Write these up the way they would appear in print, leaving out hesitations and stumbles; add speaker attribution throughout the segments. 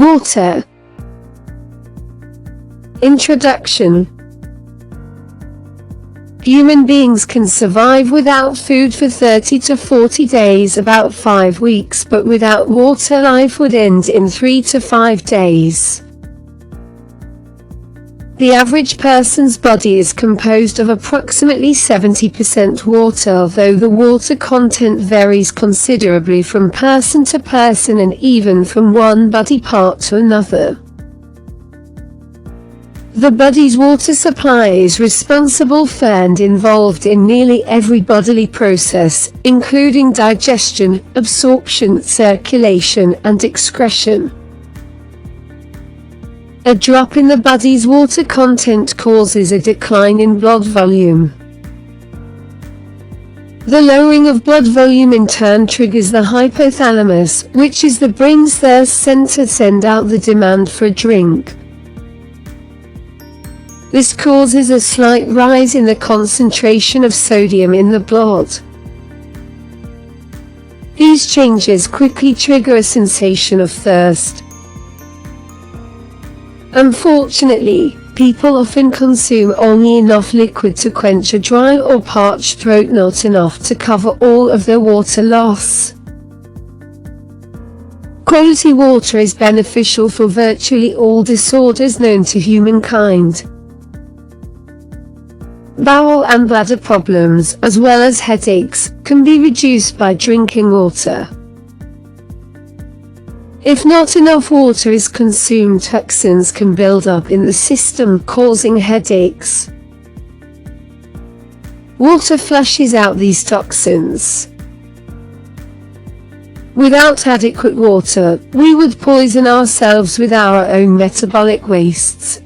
Speaker 1: Water. Introduction. Human beings can survive without food for 30 to 40 days, about 5 weeks, but without water life would end in 3 to 5 days. The average person's body is composed of approximately 70% water, although the water content varies considerably from person to person and even from one body part to another. The body's water supply is responsible for and involved in nearly every bodily process, including digestion, absorption, circulation, and excretion. A drop in the body's water content causes a decline in blood volume. The lowering of blood volume in turn triggers the hypothalamus, which is the brain's thirst center, to send out the demand for a drink. This causes a slight rise in the concentration of sodium in the blood. These changes quickly trigger a sensation of thirst. Unfortunately, people often consume only enough liquid to quench a dry or parched throat, not enough to cover all of their water loss. Quality water is beneficial for virtually all disorders known to humankind. Bowel and bladder problems, as well as headaches, can be reduced by drinking water. If not enough water is consumed, toxins can build up in the system, causing headaches. Water flushes out these toxins. Without adequate water, we would poison ourselves with our own metabolic wastes.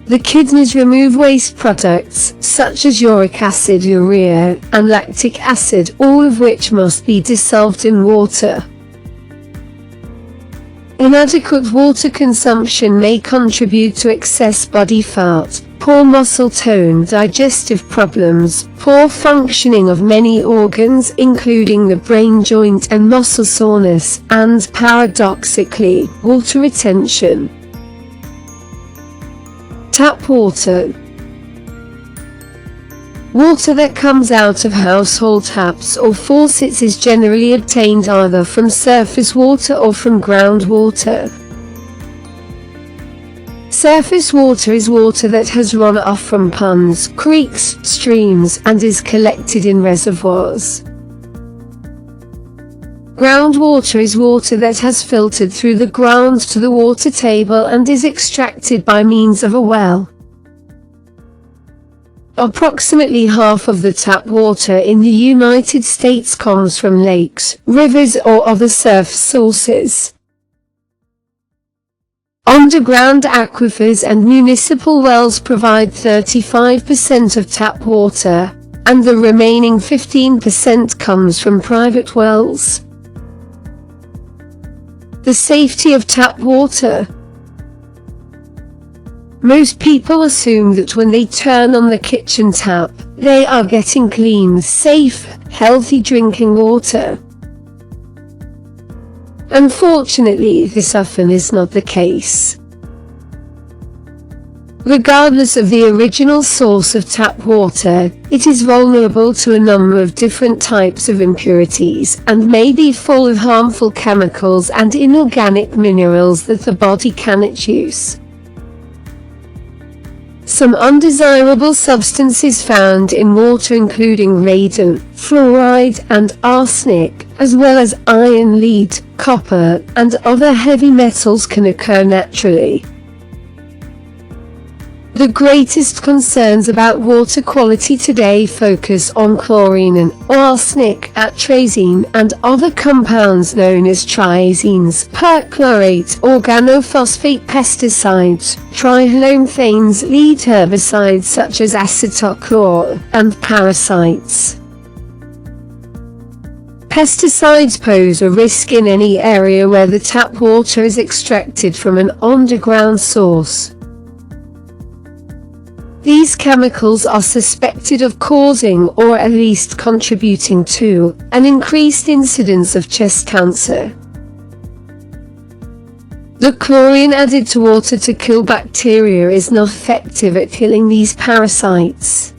Speaker 1: The kidneys remove waste products, such as uric acid, urea, and lactic acid, all of which must be dissolved in water. Inadequate water consumption may contribute to excess body fat, poor muscle tone, digestive problems, poor functioning of many organs including the brain, joint and muscle soreness, and, paradoxically, water retention. Tap water. Water that comes out of household taps or faucets is generally obtained either from surface water or from groundwater. Surface water is water that has run off from ponds, creeks, streams, and is collected in reservoirs. Groundwater is water that has filtered through the ground to the water table and is extracted by means of a well. Approximately half of the tap water in the United States comes from lakes, rivers, or other surface sources. Underground aquifers and municipal wells provide 35% of tap water, and the remaining 15% comes from private wells. The safety of tap water. Most people assume that when they turn on the kitchen tap, they are getting clean, safe, healthy drinking water. Unfortunately, this often is not the case. Regardless of the original source of tap water, it is vulnerable to a number of different types of impurities, and may be full of harmful chemicals and inorganic minerals that the body cannot use. Some undesirable substances found in water including radon, fluoride, and arsenic, as well as iron, lead, copper, and other heavy metals can occur naturally. The greatest concerns about water quality today focus on chlorine and arsenic, atrazine, and other compounds known as triazenes, perchlorate, organophosphate pesticides, trihalomethanes, lead herbicides such as acetochlor, and parasites. Pesticides pose a risk in any area where the tap water is extracted from an underground source. These chemicals are suspected of causing, or at least contributing to, an increased incidence of chest cancer. The chlorine added to water to kill bacteria is not effective at killing these parasites.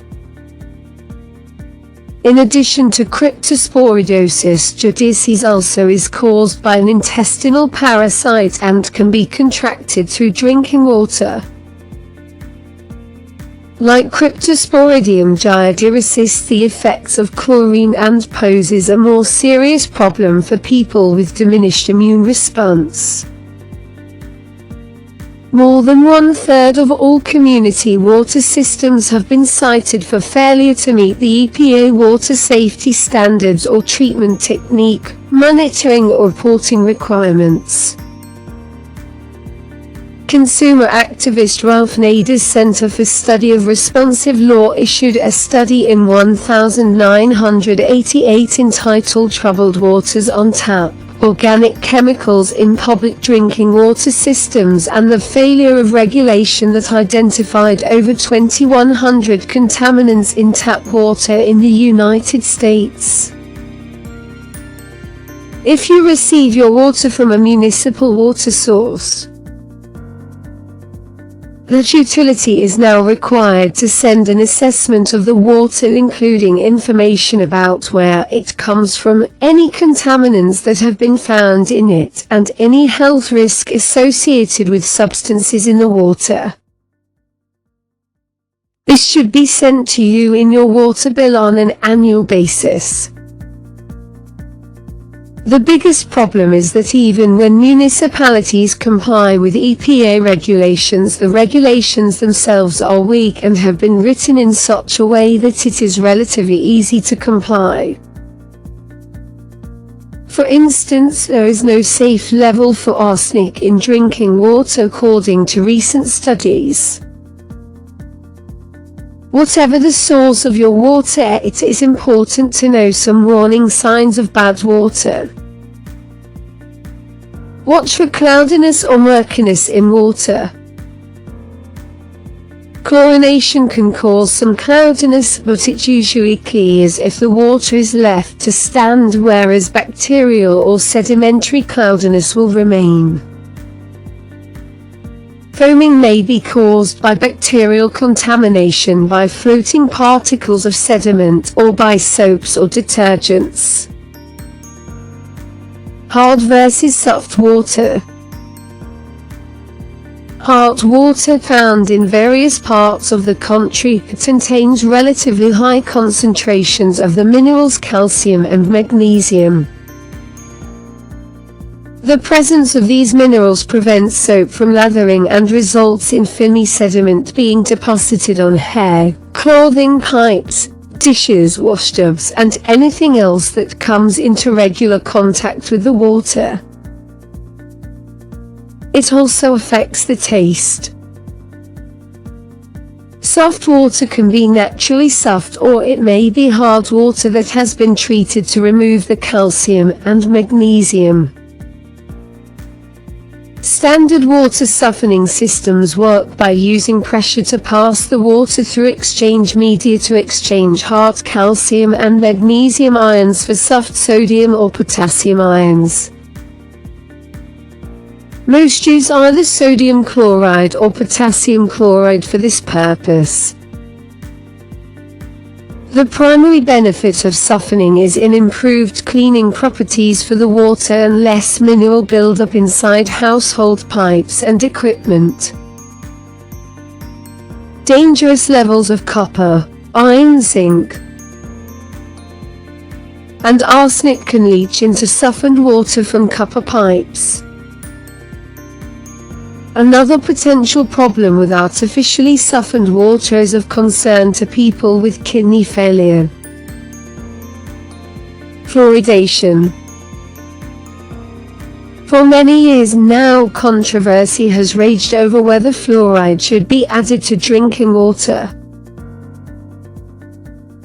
Speaker 1: In addition to cryptosporidosis, jaundice also is caused by an intestinal parasite and can be contracted through drinking water. Like Cryptosporidium, jaundice resists the effects of chlorine and poses a more serious problem for people with diminished immune response. More than 1/3 of all community water systems have been cited for failure to meet the EPA water safety standards or treatment technique, monitoring or reporting requirements. Consumer activist Ralph Nader's Center for Study of Responsive Law issued a study in 1988 entitled Troubled Waters on Tap: Organic Chemicals in Public Drinking Water Systems and the Failure of Regulation that identified over 2,100 contaminants in tap water in the United States. If you receive your water from a municipal water source, that utility is now required to send an assessment of the water including information about where it comes from, any contaminants that have been found in it, and any health risk associated with substances in the water. This should be sent to you in your water bill on an annual basis. The biggest problem is that even when municipalities comply with EPA regulations, the regulations themselves are weak and have been written in such a way that it is relatively easy to comply. For instance, there is no safe level for arsenic in drinking water according to recent studies. Whatever the source of your water, it is important to know some warning signs of bad water. Watch for cloudiness or murkiness in water. Chlorination can cause some cloudiness, but it usually clears if the water is left to stand, whereas bacterial or sedimentary cloudiness will remain. Foaming may be caused by bacterial contamination by floating particles of sediment or by soaps or detergents. Hard versus soft water. Hard water found in various parts of the country contains relatively high concentrations of the minerals calcium and magnesium. The presence of these minerals prevents soap from lathering and results in filmy sediment being deposited on hair, clothing, pipes, dishes, washtubs, and anything else that comes into regular contact with the water. It also affects the taste. Soft water can be naturally soft, or it may be hard water that has been treated to remove the calcium and magnesium. Standard water softening systems work by using pressure to pass the water through exchange media to exchange hard calcium and magnesium ions for soft sodium or potassium ions. Most use either sodium chloride or potassium chloride for this purpose. The primary benefit of softening is in improved cleaning properties for the water and less mineral buildup inside household pipes and equipment. Dangerous levels of copper, iron, zinc, and arsenic can leach into softened water from copper pipes. Another potential problem with artificially softened water is of concern to people with kidney failure. Fluoridation. For many years now, controversy has raged over whether fluoride should be added to drinking water.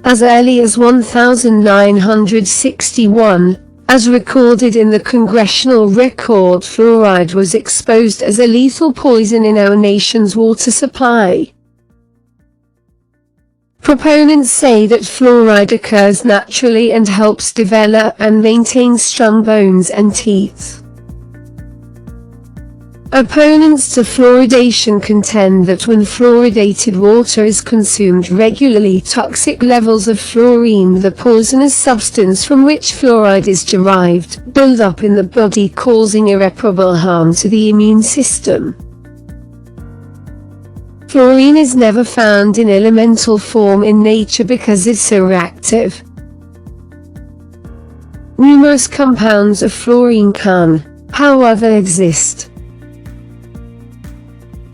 Speaker 1: As early as 1961, as recorded in the congressional record, fluoride was exposed as a lethal poison in our nation's water supply. Proponents say that fluoride occurs naturally and helps develop and maintain strong bones and teeth. Opponents to fluoridation contend that when fluoridated water is consumed regularly, toxic levels of fluorine, the poisonous substance from which fluoride is derived, build up in the body, causing irreparable harm to the immune system. Fluorine is never found in elemental form in nature because it's so reactive. Numerous compounds of fluorine can, however, exist.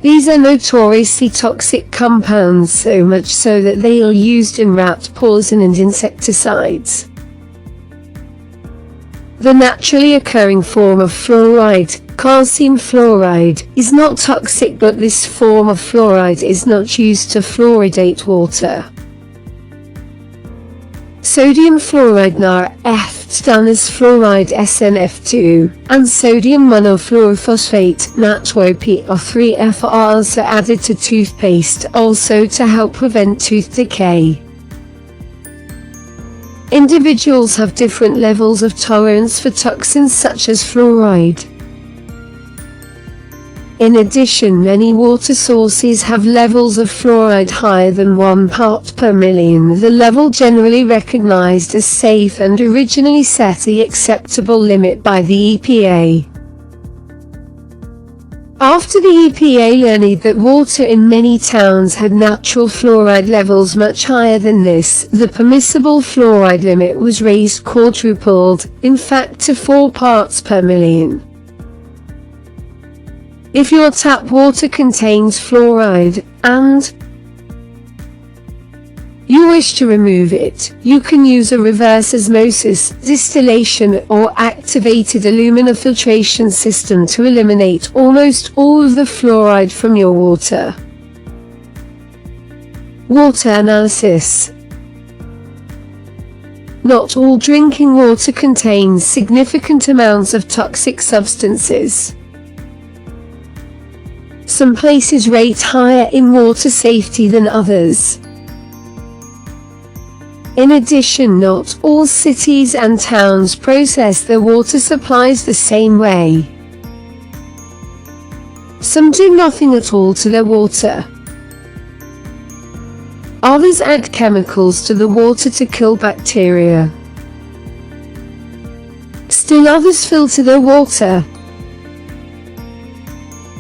Speaker 1: These are notoriously toxic compounds, so much so that they are used in rat poison and insecticides. The naturally occurring form of fluoride, calcium fluoride, is not toxic, but this form of fluoride is not used to fluoridate water. Sodium fluoride NaF, done as fluoride SnF2, and sodium monofluorophosphate Natropy or 3F are also added to toothpaste, also to help prevent tooth decay. Individuals have different levels of tolerance for toxins such as fluoride. In addition, many water sources have levels of fluoride higher than 1 part per million, the level generally recognized as safe and originally set the acceptable limit by the EPA. After the EPA learned that water in many towns had natural fluoride levels much higher than this, the permissible fluoride limit was raised quadrupled, in fact to 4 parts per million. If your tap water contains fluoride, and you wish to remove it, you can use a reverse osmosis, distillation, or activated alumina filtration system to eliminate almost all of the fluoride from your water. Water analysis. Not all drinking water contains significant amounts of toxic substances. Some places rate higher in water safety than others. In addition, not all cities and towns process their water supplies the same way. Some do nothing at all to their water. Others add chemicals to the water to kill bacteria. Still others filter their water.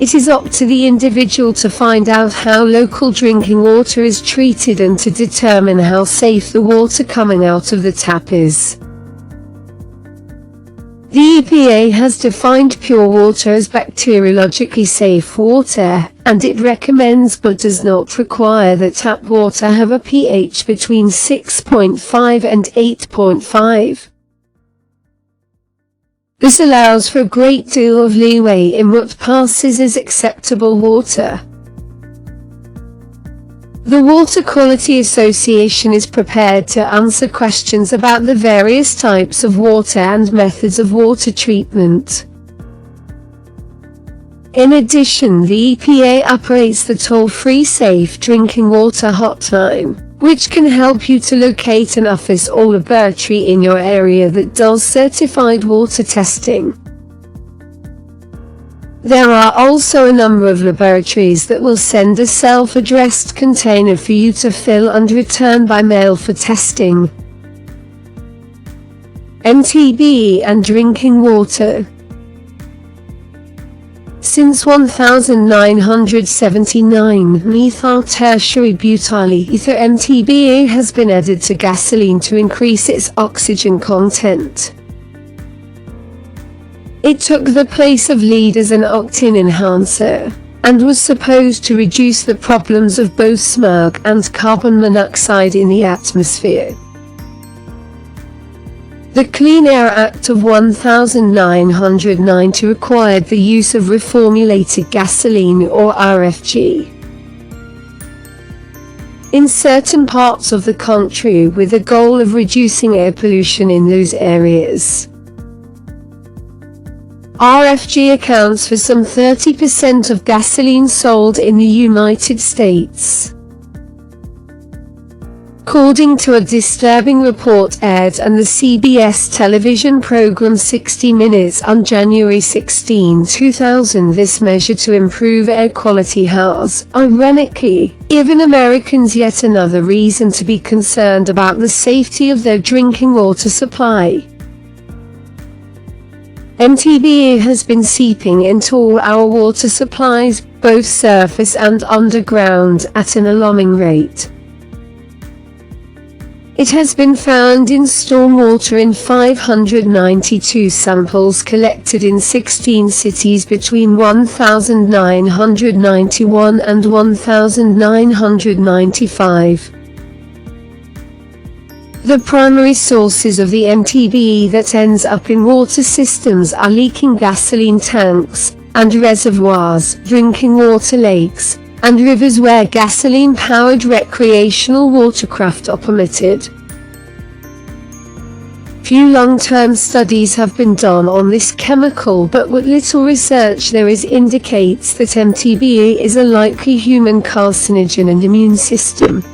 Speaker 1: It is up to the individual to find out how local drinking water is treated and to determine how safe the water coming out of the tap is. The EPA has defined pure water as bacteriologically safe water, and it recommends but does not require that tap water have a pH between 6.5 and 8.5. This allows for a great deal of leeway in what passes as acceptable water. The Water Quality Association is prepared to answer questions about the various types of water and methods of water treatment. In addition, the EPA operates the toll-free Safe Drinking Water Hotline, which can help you to locate an office or laboratory in your area that does certified water testing. There are also a number of laboratories that will send a self-addressed container for you to fill and return by mail for testing. MTBE and drinking water. Since 1979, methyl tertiary butyl ether MTBE has been added to gasoline to increase its oxygen content. It took the place of lead as an octane enhancer, and was supposed to reduce the problems of both smog and carbon monoxide in the atmosphere. The Clean Air Act of 1990 required the use of reformulated gasoline or RFG in certain parts of the country with the goal of reducing air pollution in those areas. RFG accounts for some 30% of gasoline sold in the United States. According to a disturbing report aired on the CBS television program 60 Minutes on January 16, 2000, this measure to improve air quality has, ironically, given Americans yet another reason to be concerned about the safety of their drinking water supply. MTBE has been seeping into all our water supplies, both surface and underground, at an alarming rate. It has been found in stormwater in 592 samples collected in 16 cities between 1991 and 1995. The primary sources of the MTBE that ends up in water systems are leaking gasoline tanks and reservoirs, drinking water lakes, and rivers where gasoline-powered recreational watercraft are permitted. Few long-term studies have been done on this chemical, but what little research there is indicates that MTBE is a likely human carcinogen and immune system